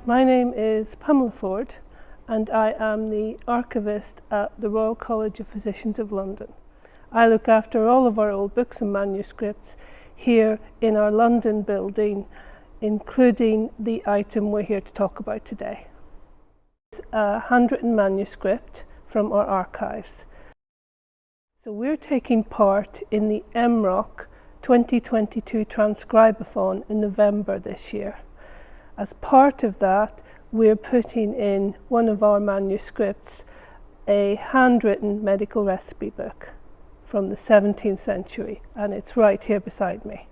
My name is Pamela Ford and I am the archivist at the Royal College of Physicians of London. I look after all of our old books and manuscripts here in our London building, including the item we're here to talk about today. It's a handwritten manuscript from our archives. So we're taking part in the MROC 2022 Transcribathon in November this year. As part of that, we're putting in one of our manuscripts, a handwritten medical recipe book from the 17th century, and it's right here beside me.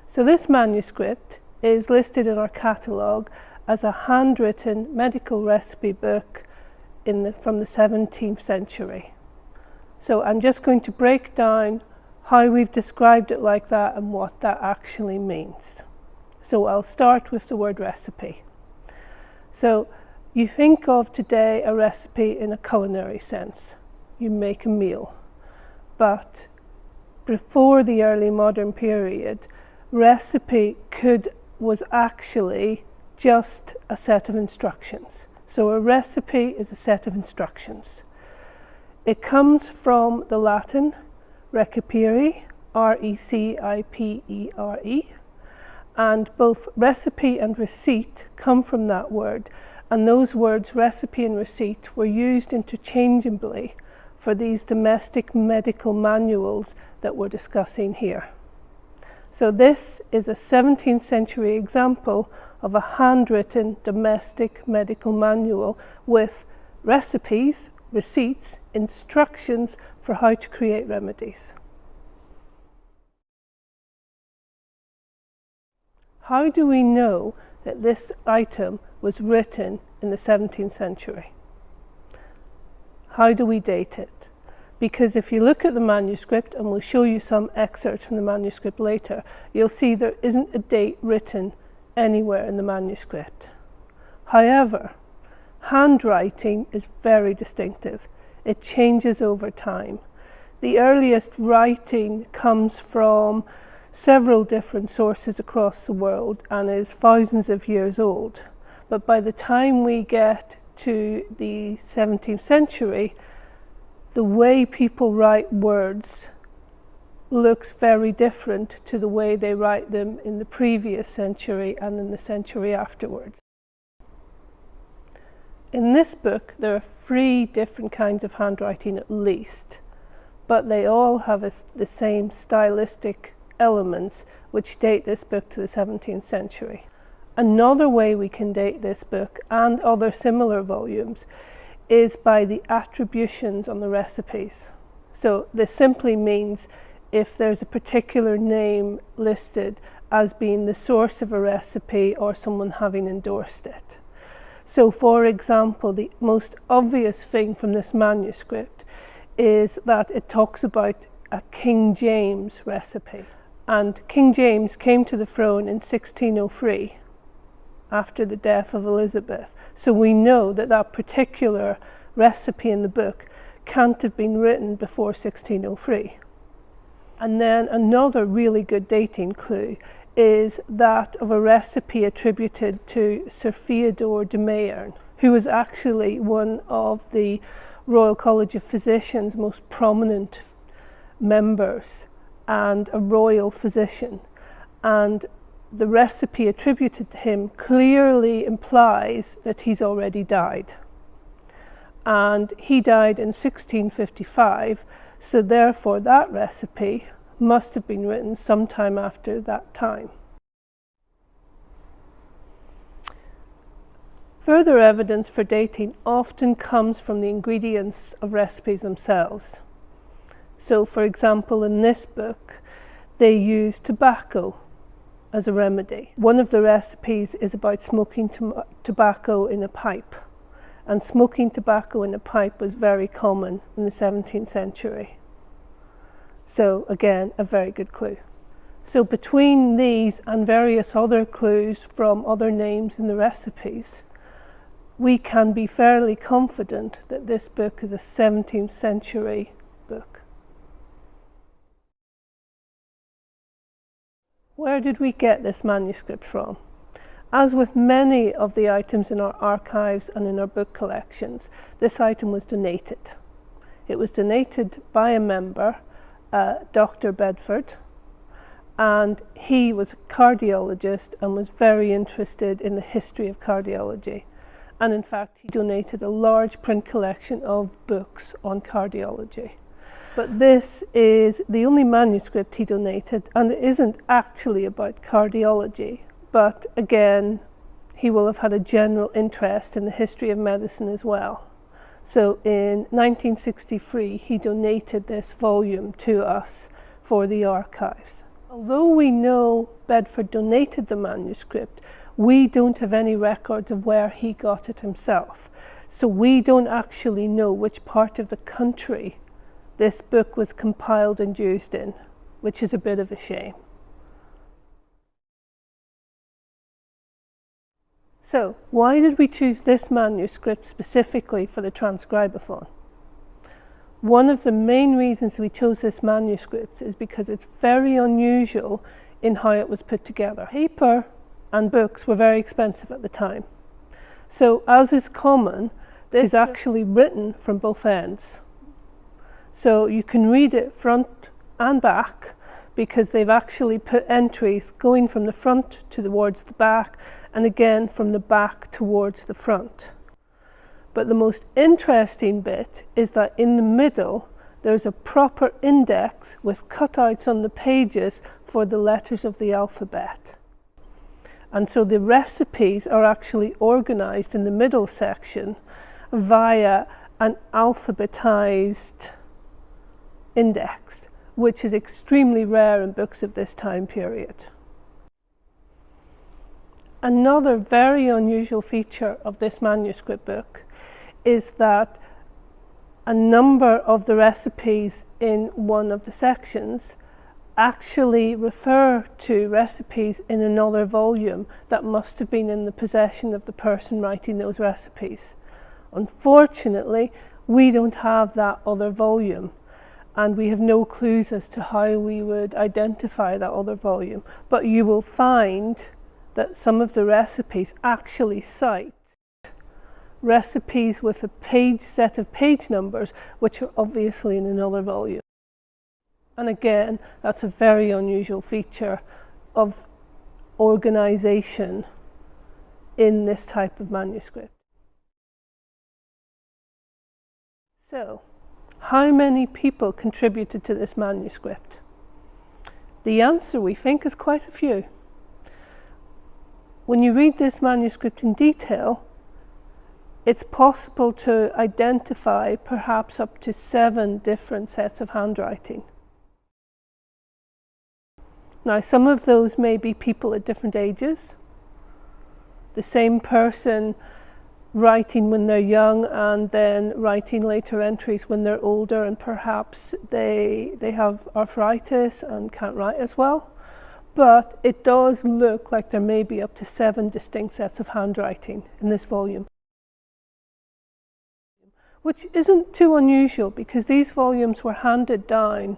So this manuscript is listed in our catalogue as a handwritten medical recipe book from the 17th century. So I'm just going to break down how we've described it like that and what that actually means. So I'll start with the word recipe. So you think of today a recipe in a culinary sense. You make a meal. But before the early modern period, recipe was actually just a set of instructions. So a recipe is a set of instructions. It comes from the Latin recipere, R-E-C-I-P-E-R-E, and both recipe and receipt come from that word, and those words, recipe and receipt, were used interchangeably for these domestic medical manuals that we're discussing here. So this is a 17th century example of a handwritten domestic medical manual with recipes, receipts, instructions for how to create remedies. How do we know that this item was written in the 17th century? How do we date it? Because if you look at the manuscript, and we'll show you some excerpts from the manuscript later, you'll see there isn't a date written anywhere in the manuscript. However, handwriting is very distinctive. It changes over time. The earliest writing comes from several different sources across the world and is thousands of years old. But by the time we get to the 17th century, the way people write words looks very different to the way they write them in the previous century and in the century afterwards. In this book, there are 3 different kinds of handwriting at least, but they all have the same stylistic elements which date this book to the 17th century. Another way we can date this book and other similar volumes is by the attributions on the recipes. So this simply means if there's a particular name listed as being the source of a recipe or someone having endorsed it. So for example, the most obvious thing from this manuscript is that it talks about a King James recipe. And King James came to the throne in 1603 after the death of Elizabeth. So we know that that particular recipe in the book can't have been written before 1603. And then another really good dating clue is that of a recipe attributed to Sir Theodore de Mayerne, who was actually one of the Royal College of Physicians' most prominent members and a royal physician. And the recipe attributed to him clearly implies that he's already died. And he died in 1655, so therefore that recipe must have been written sometime after that time. Further evidence for dating often comes from the ingredients of recipes themselves. So for example, in this book, they use tobacco as a remedy. One of the recipes is about smoking tobacco in a pipe, and smoking tobacco in a pipe was very common in the 17th century. So again, a very good clue. So between these and various other clues from other names in the recipes, we can be fairly confident that this book is a 17th century book. Where did we get this manuscript from? As with many of the items in our archives and in our book collections, this item was donated. It was donated by a member, Dr. Bedford, and he was a cardiologist and was very interested in the history of cardiology. And in fact, he donated a large print collection of books on cardiology. But this is the only manuscript he donated, and it isn't actually about cardiology. But again, he will have had a general interest in the history of medicine as well. So in 1963, he donated this volume to us for the archives. Although we know Bedford donated the manuscript, we don't have any records of where he got it himself. So we don't actually know which part of the country this book was compiled and used in, which is a bit of a shame. So, why did we choose this manuscript specifically for the Transcribathon? One of the main reasons we chose this manuscript is because it's very unusual in how it was put together. Paper and books were very expensive at the time. So, as is common, this is actually written from both ends. So you can read it front and back because they've actually put entries going from the front towards the back and again from the back towards the front. But the most interesting bit is that in the middle there's a proper index with cutouts on the pages for the letters of the alphabet. And so the recipes are actually organized in the middle section via an alphabetized index, which is extremely rare in books of this time period. Another very unusual feature of this manuscript book is that a number of the recipes in one of the sections actually refer to recipes in another volume that must have been in the possession of the person writing those recipes. Unfortunately, we don't have that other volume, and we have no clues as to how we would identify that other volume. But you will find that some of the recipes actually cite recipes with a set of page numbers, which are obviously in another volume. And again, that's a very unusual feature of organization in this type of manuscript. So, how many people contributed to this manuscript? The answer, we think, is quite a few. When you read this manuscript in detail, it's possible to identify perhaps up to 7 different sets of handwriting. Now, some of those may be people at different ages. The same person writing when they're young and then writing later entries when they're older, and perhaps they have arthritis and can't write as well. But it does look like there may be up to 7 distinct sets of handwriting in this volume, which isn't too unusual because these volumes were handed down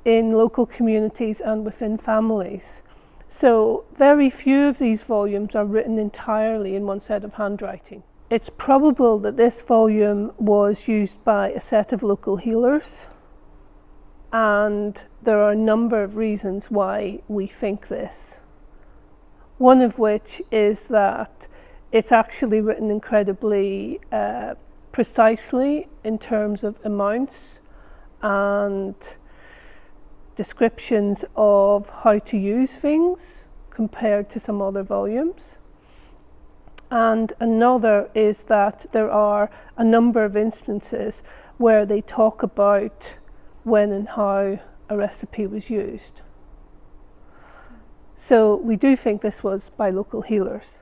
in local communities and within families. So very few of these volumes are written entirely in one set of handwriting. It's probable that this volume was used by a set of local healers, and there are a number of reasons why we think this. One of which is that it's actually written incredibly precisely in terms of amounts and descriptions of how to use things compared to some other volumes. And another is that there are a number of instances where they talk about when and how a recipe was used. So we do think this was by local healers.